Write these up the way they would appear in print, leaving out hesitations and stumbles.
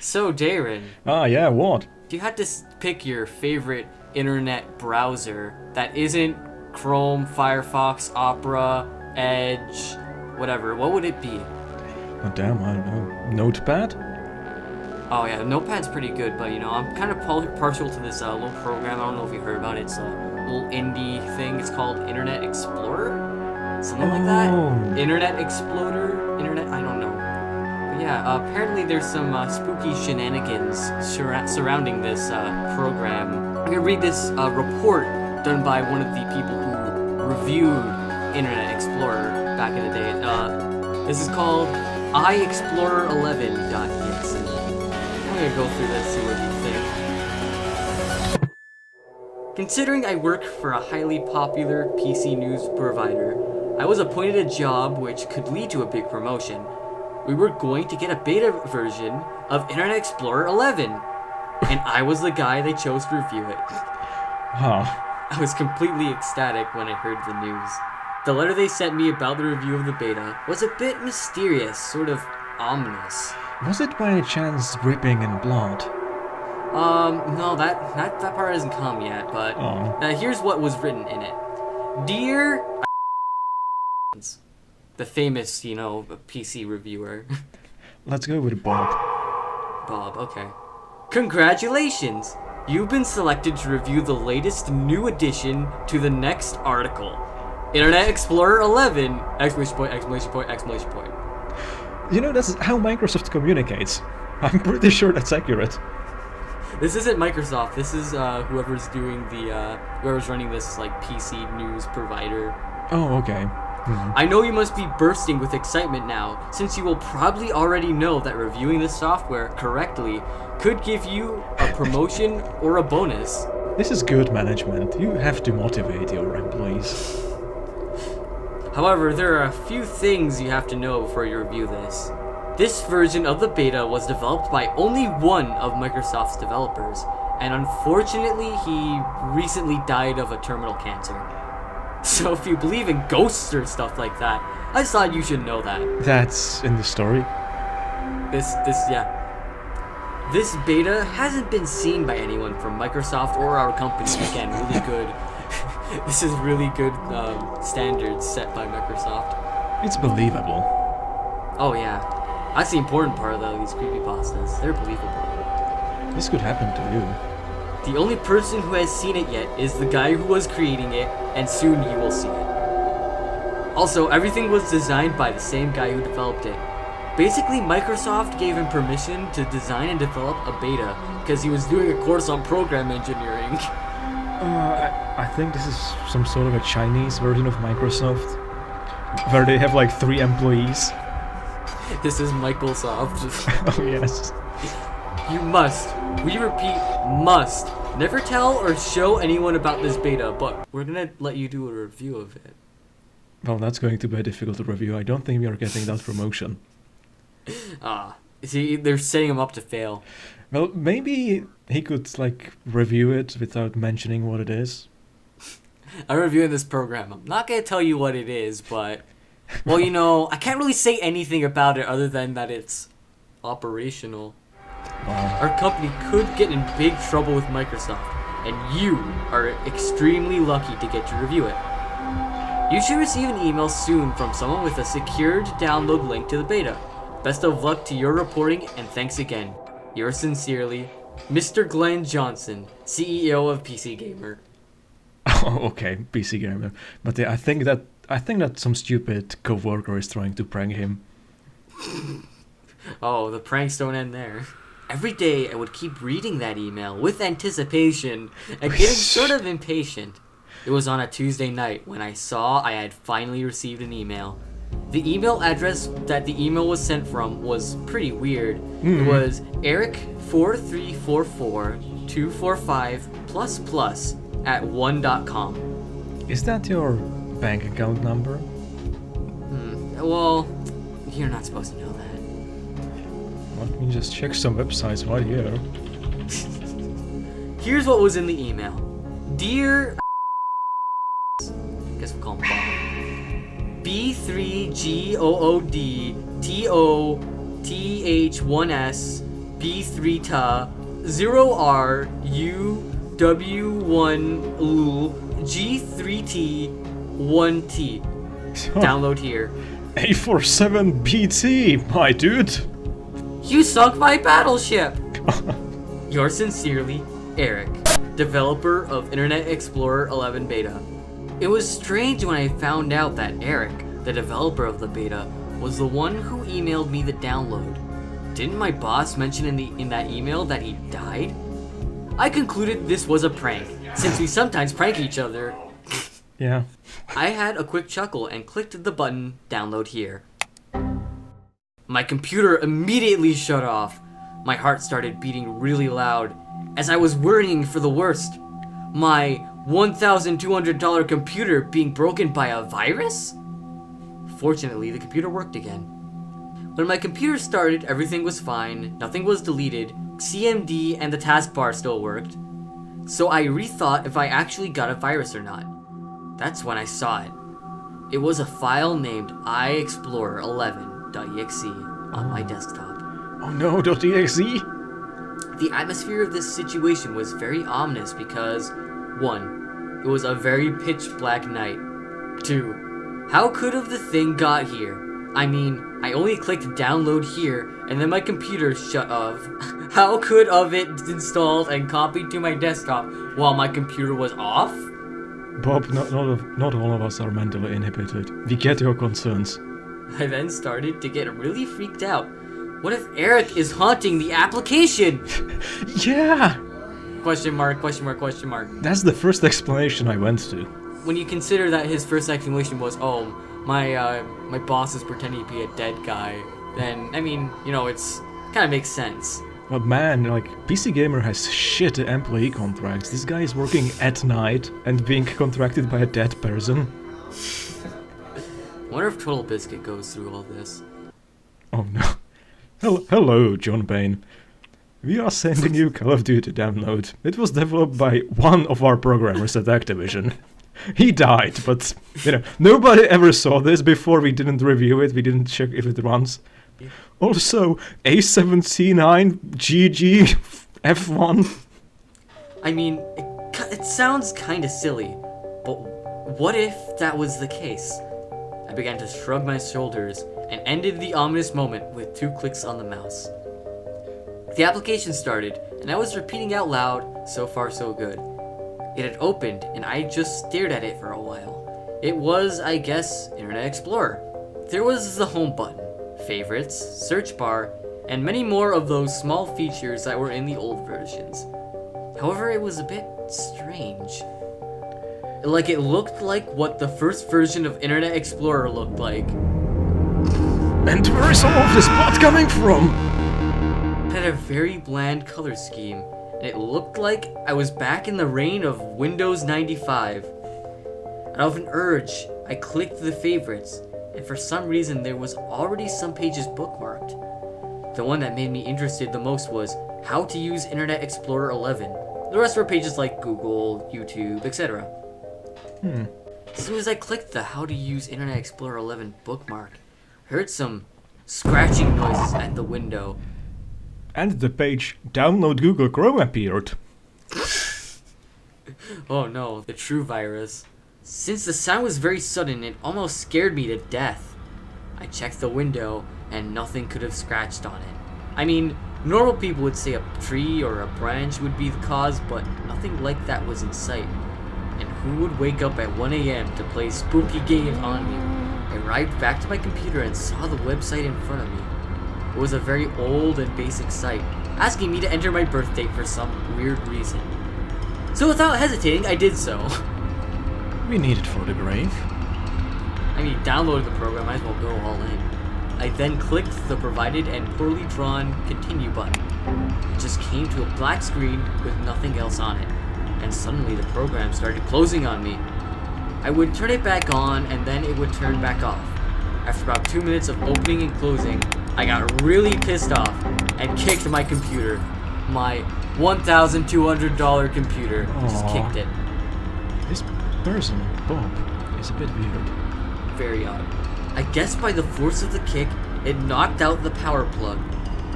So, Darren, Ah, yeah, what? if you had to pick your favorite internet browser that isn't Chrome, Firefox, Opera, Edge, whatever, what would it be? Oh, damn, I don't know. Notepad? Oh yeah, Notepad's pretty good, but I'm kind of partial to this little program. I don't know if you heard about it. It's a little indie thing. It's called Internet Explorer, something like that. Oh. Internet Exploder, I don't know. But yeah, apparently there's some spooky shenanigans surrounding this program. I'm gonna read this report done by one of the people who reviewed Internet Explorer back in the day. This is called iexplorer.exe. I'm gonna go through this, see what you think. Considering I work for a highly popular PC news provider, I was appointed a job which could lead to a big promotion. We were going to get a beta version of Internet Explorer 11, and I was the guy they chose to review it. Huh. I was completely ecstatic when I heard the news. The letter they sent me about the review of the beta was a bit mysterious, sort of ominous. Was it by any chance dripping in blood? No, that part hasn't come yet, but here's what was written in it. Dear the famous, PC reviewer. Let's go with Bob. Bob, okay. Congratulations! You've been selected to review the latest new addition to the next article. Internet Explorer 11! Exclamation point, exclamation point, exclamation point. You know, that's how Microsoft communicates. I'm pretty sure that's accurate. This isn't Microsoft. This is whoever's doing whoever's running this PC news provider. Oh, okay. I know you must be bursting with excitement now, since you will probably already know that reviewing this software correctly could give you a promotion or a bonus. This is good management. You have to motivate your employees. However, there are a few things you have to know before you review this. This version of the beta was developed by only one of Microsoft's developers, and unfortunately he recently died of a terminal cancer. So if you believe in ghosts or stuff like that, I thought you should know that. That's in the story? This beta hasn't been seen by anyone from Microsoft or our company. Again, really good. This is really good standards set by Microsoft. It's believable. Oh yeah. That's the important part though, these creepypastas. They're believable. This could happen to you. The only person who has seen it yet is the guy who was creating it, and soon you will see it. Also, everything was designed by the same guy who developed it. Basically, Microsoft gave him permission to design and develop a beta because he was doing a course on program engineering. I think this is some sort of a Chinese version of Microsoft, where they have 3 employees. This is Microsoft. Oh yes. You must, we repeat, must, never tell or show anyone about this beta, but we're gonna let you do a review of it. Well, that's going to be difficult to review. I don't think we are getting that promotion. See, they're setting him up to fail. Well, maybe he could, review it without mentioning what it is. I'm reviewing this program. I'm not gonna tell you what it is, but, well, I can't really say anything about it other than that it's operational. Our company could get in big trouble with Microsoft, and you are extremely lucky to get to review it. You should receive an email soon from someone with a secured download link to the beta. Best of luck to your reporting, and thanks again. Yours sincerely, Mr. Glenn Johnson, CEO of PCGamer. Oh, okay, PCGamer. But yeah, I think that some stupid coworker is trying to prank him. Oh, the pranks don't end there. Every day I would keep reading that email with anticipation and getting sort of impatient. It was on a Tuesday night when I saw I had finally received an email. The email address that the email was sent from was pretty weird. It was Eric4344245++@1.com. Is that your bank account number? Well, you're not supposed to know that. Let me just check some websites right here. Here's what was in the email. Dear guess we'll call him Bob. B3GOODTOTH1S B3ta 0RUW1 LUL G3T1T. Download here. A47BT, my dude. You sunk my battleship! Yours sincerely, Eric, developer of Internet Explorer 11 Beta. It was strange when I found out that Eric, the developer of the beta, was the one who emailed me the download. Didn't my boss mention in that email that he died? I concluded this was a prank, since we sometimes prank each other. Yeah. I had a quick chuckle and clicked the button, download here. My computer immediately shut off. My heart started beating really loud, as I was worrying for the worst. My $1,200 computer being broken by a virus? Fortunately, the computer worked again. When my computer started, everything was fine, nothing was deleted, CMD and the taskbar still worked. So I rethought if I actually got a virus or not. That's when I saw it. It was a file named iexplorer.1.exe on my desktop. Oh no, .exe? The atmosphere of this situation was very ominous because 1. It was a very pitch black night. 2. How could have the thing got here? I mean, I only clicked download here and then my computer shut off. How could of it installed and copied to my desktop while my computer was off? Bob, not all of us are mentally inhibited. We get your concerns. I then started to get really freaked out. What if Eric is haunting the application? Yeah! Question mark, question mark, question mark. That's the first explanation I went to. When you consider that his first explanation was, oh, my boss is pretending to be a dead guy, then, I mean, you know, it's kind of makes sense. But man, like, PCGamer has shit employee contracts. This guy is working at night and being contracted by a dead person. I wonder if Total Biscuit goes through all this. Oh no. Hello, John Payne. We are sending you Call of Duty download. It was developed by one of our programmers at Activision. He died, but, you know, nobody ever saw this before. We didn't review it, we didn't check if it runs. Also, A7C9GG F1. I mean, it sounds kinda silly, but what if that was the case? I began to shrug my shoulders and ended the ominous moment with 2 clicks on the mouse. The application started, and I was repeating out loud, so far so good. It had opened, and I just stared at it for a while. It was, I guess, Internet Explorer. There was the home button, favorites, search bar, and many more of those small features that were in the old versions. However, it was a bit strange. Like it looked like what the first version of Internet Explorer looked like. And where is all of this plot coming from? It had a very bland color scheme, and it looked like I was back in the reign of Windows 95. Out of an urge, I clicked the favorites, and for some reason there was already some pages bookmarked. The one that made me interested the most was how to use Internet Explorer 11. The rest were pages like Google, YouTube, etc. As soon as I clicked the how to use Internet Explorer 11 bookmark, I heard some scratching noises at the window. And the page Download Google Chrome appeared. Oh no, the true virus. Since the sound was very sudden, it almost scared me to death. I checked the window, and nothing could have scratched on it. I mean, normal people would say a tree or a branch would be the cause, but nothing like that was in sight. And who would wake up at 1 a.m. to play spooky games on me? I arrived back to my computer and saw the website in front of me. It was a very old and basic site, asking me to enter my birth date for some weird reason. So without hesitating, I did so. We need it for the grave. I mean, downloaded the program, might as well go all in. I then clicked the provided and poorly drawn continue button. It just came to a black screen with nothing else on it, and suddenly the program started closing on me. I would turn it back on, and then it would turn back off. After about 2 minutes of opening and closing, I got really pissed off and kicked my computer. My $1,200 computer. Just kicked it. This person, Bob, is a bit weird. Very odd. I guess by the force of the kick, it knocked out the power plug.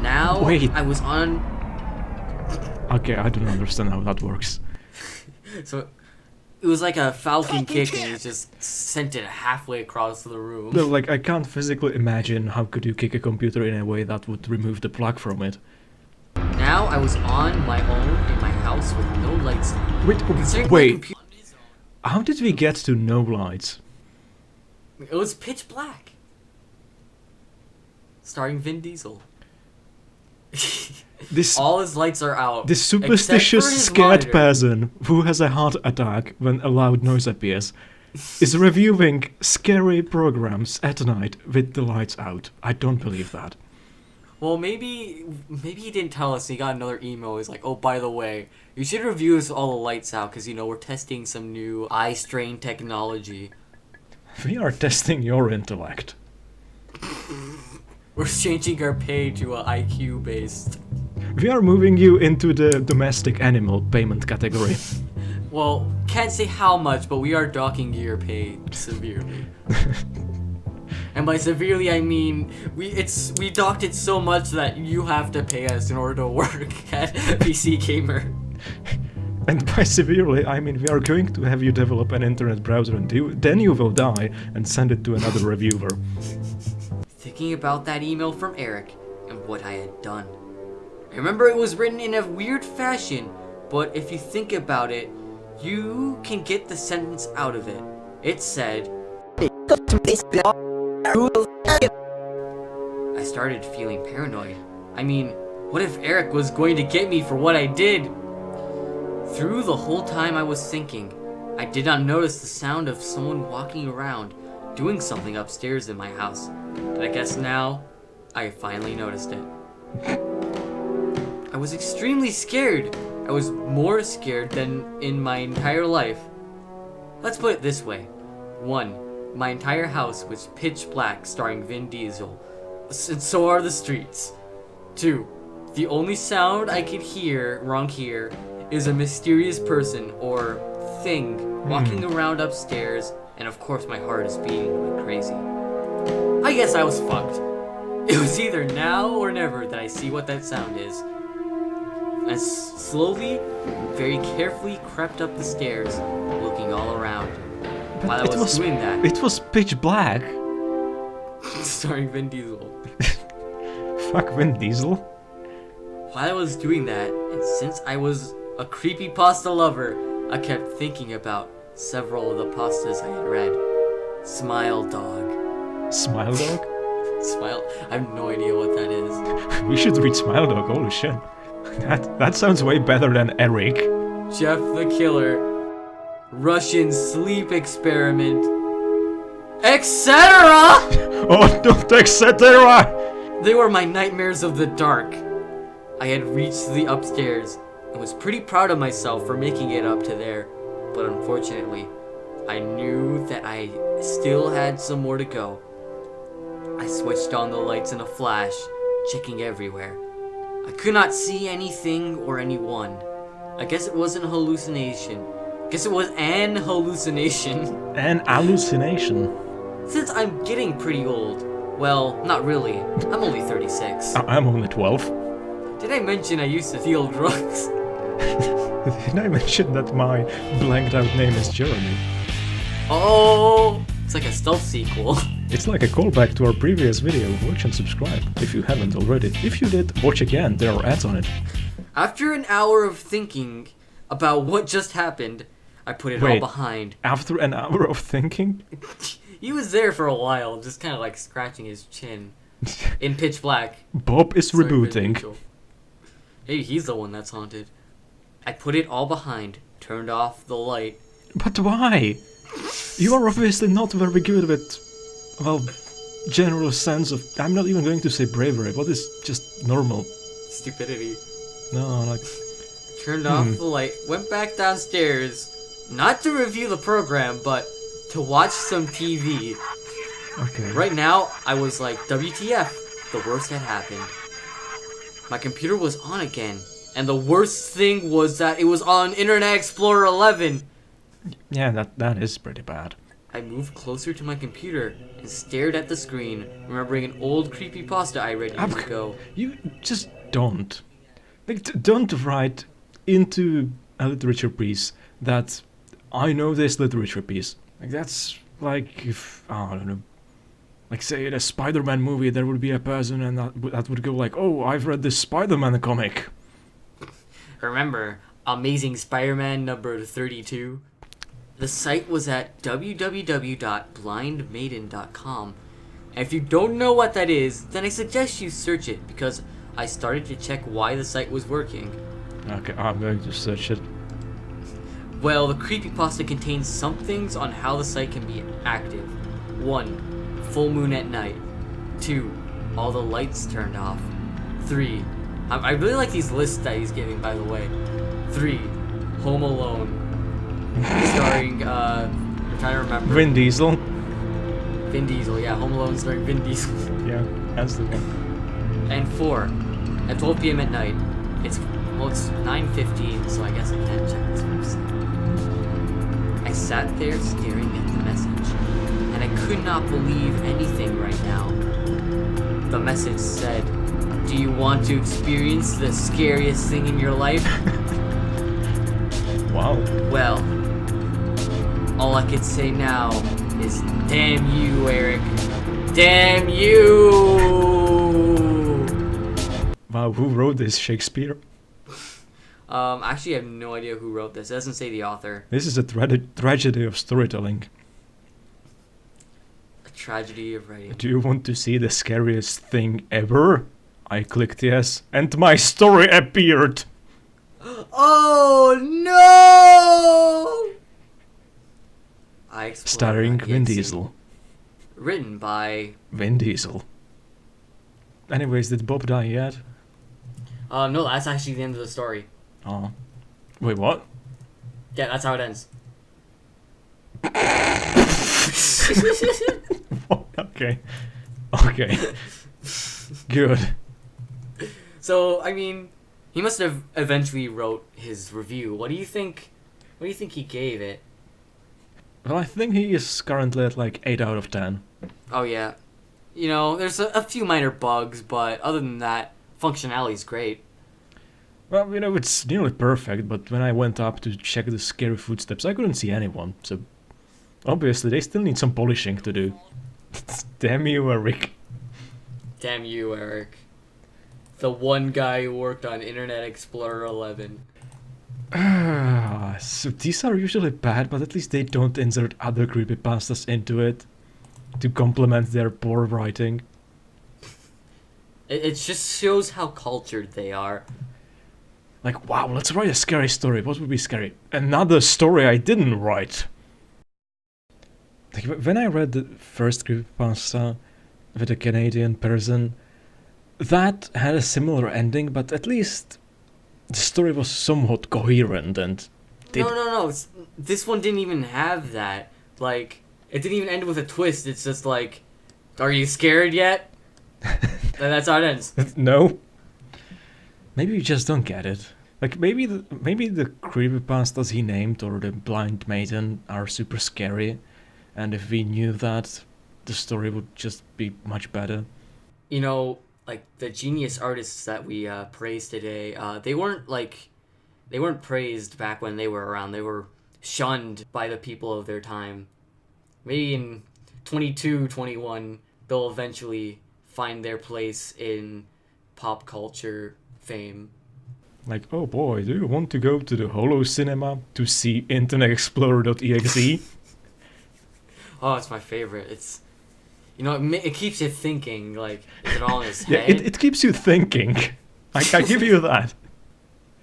Now Wait. I was on... Okay, I don't understand how that works. So it was like a falcon kick and he just sent it halfway across the room. No, like, I can't physically imagine how could you kick a computer in a way that would remove the plug from it. Now I was on my own in my house with no lights on. Wait, wait. How did we get to no lights? It was pitch black. Starring Vin Diesel. All his lights are out. This superstitious, scared person who has a heart attack when a loud noise appears is reviewing scary programs at night with the lights out. I don't believe that. Well, maybe he didn't tell us. He got another email. He's like, oh, by the way, you should review this with all the lights out because, you know, we're testing some new eye strain technology. We are testing your intellect. We're changing our pay to a IQ based. We are moving you into the domestic animal payment category. Well, can't say how much, but we are docking your pay severely. And by severely, I mean we docked it so much that you have to pay us in order to work at PCGamer. And by severely, I mean we are going to have you develop an internet browser and then you will die and send it to another reviewer. Thinking about that email from Eric and what I had done. I remember it was written in a weird fashion, but if you think about it, you can get the sentence out of it. It said, I started feeling paranoid. I mean, what if Eric was going to get me for what I did? Through the whole time I was thinking, I did not notice the sound of someone walking around, doing something upstairs in my house. But I guess now, I finally noticed it. I was extremely scared. I was more scared than in my entire life. Let's put it this way. 1. My entire house was pitch black, starring Vin Diesel. And so are the streets. 2. The only sound I could hear around here is a mysterious person or thing walking around upstairs, and of course my heart is beating like crazy. I guess I was fucked. It was either now or never that I see what that sound is. I slowly, very carefully crept up the stairs, looking all around. But while I was doing that, it was pitch black. starring Vin Diesel. Fuck Vin Diesel. While I was doing that, and since I was a creepypasta lover, I kept thinking about several of the pastas I had read. Smile Dog. Smile Dog? Smile. I have no idea what that is. We should read Smile Dog, holy shit. That sounds way better than Eric. Jeff the Killer. Russian sleep experiment. Etc. Oh, don't etc. They were my nightmares of the dark. I had reached the upstairs and was pretty proud of myself for making it up to there, but unfortunately, I knew that I still had some more to go. I switched on the lights in a flash, checking everywhere. I could not see anything or anyone. I guess it wasn't a hallucination. Guess it was an hallucination. An hallucination. Since I'm getting pretty old. Well, not really. I'm only 36. I'm only 12. Did I mention I used to deal drugs? Did I mention that my blanked out name is Jeremy? Oh, it's like a stealth sequel. It's like a callback to our previous video. Watch and subscribe if you haven't already. If you did, watch again. There are ads on it. After an hour of thinking about what just happened, I put it all behind. After an hour of thinking? He was there for a while, just kind of like scratching his chin in pitch black. Bob is rebooting. Maybe he's the one that's haunted. I put it all behind, turned off the light. But why? You are obviously not very good with, well, general sense of... I'm not even going to say bravery. What is just normal? Stupidity. No, like... Turned off the light, went back downstairs, not to review the program, but to watch some TV. Okay. Right now, I was like, WTF, the worst had happened. My computer was on again, and the worst thing was that it was on Internet Explorer 11. Yeah, that is pretty bad. I moved closer to my computer and stared at the screen, remembering an old creepypasta I read years ago. You just don't. Like, don't write into a literature piece that I know this literature piece. Like, that's like if, I don't know, like say in a Spider-Man movie there would be a person and that would go like, oh, I've read this Spider-Man comic. Remember, Amazing Spider-Man number 32? The site was at www.blindmaiden.com. And if you don't know what that is, then I suggest you search it, because I started to check why the site was working. Okay, I'm going to search it. Well, the creepypasta contains some things on how the site can be active. 1. Full moon at night. 2. All the lights turned off. 3. I really like these lists that he's giving, by the way. 3. Home Alone. Starring, I'm trying to remember. Vin Diesel. Vin Diesel, yeah. Home Alone starring Vin Diesel. Yeah, that's the one. And 4. At 12 p.m. at night. It's 9:15, so I guess I can't check this website. I sat there staring at the message, and I could not believe anything right now. The message said, "Do you want to experience the scariest thing in your life?" Wow. Well, all I could say now is, damn you, Eric. Damn you! Wow, who wrote this? Shakespeare? Actually, I have no idea who wrote this. It doesn't say the author. This is a tragedy of storytelling. A tragedy of writing. Do you want to see the scariest thing ever? I clicked yes, and my story appeared! Oh no! iexplorer.exe. Starring Vin Diesel. Written by... Vin Diesel. Anyways, did Bob die yet? No, that's actually the end of the story. Oh. Wait, what? Yeah, that's how it ends. Okay. Okay. Good. So, I mean, he must have eventually wrote his review. What do you think he gave it? Well, I think he is currently at like 8 out of 10. Oh, yeah. You know, there's a few minor bugs, but other than that, functionality's great. Well, you know, it's nearly perfect, but when I went up to check the scary footsteps, I couldn't see anyone, so obviously they still need some polishing to do. Damn you, Eric. Damn you, Eric. The one guy who worked on Internet Explorer 11. So these are usually bad, but at least they don't insert other creepypastas into it to complement their poor writing. It just shows how cultured they are. Like, wow, let's write a scary story. What would be scary? Another story I didn't write. Like, when I read the first creepypasta with a Canadian person, that had a similar ending, but at least the story was somewhat coherent and... No. This one didn't even have that. Like, it didn't even end with a twist. It's just like, are you scared yet? And that's how it ends. No. Maybe you just don't get it. Like, maybe the creepypastas he named or the Blind Maiden are super scary, and if we knew that, the story would just be much better. You know, like, the genius artists that we praised today, they weren't praised back when they were around. They were shunned by the people of their time. Maybe in 21, they'll eventually find their place in pop culture fame. Like, oh boy, do you want to go to the Holo Cinema to see iexplorer.exe? Oh, it's my favorite. It's, you know, it keeps you thinking, like, is it all in his Yeah, head? it keeps you thinking. I give you that.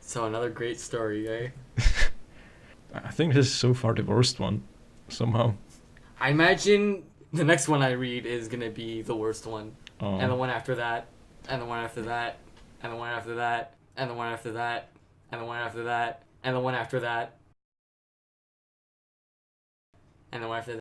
So another great story, eh? I think this is so far the worst one, somehow. I imagine the next one I read is gonna be the worst one. Oh. And the one after that, and the one after that, and the one after that, and the one after that, and the one after that, and the one after that, and the one after that.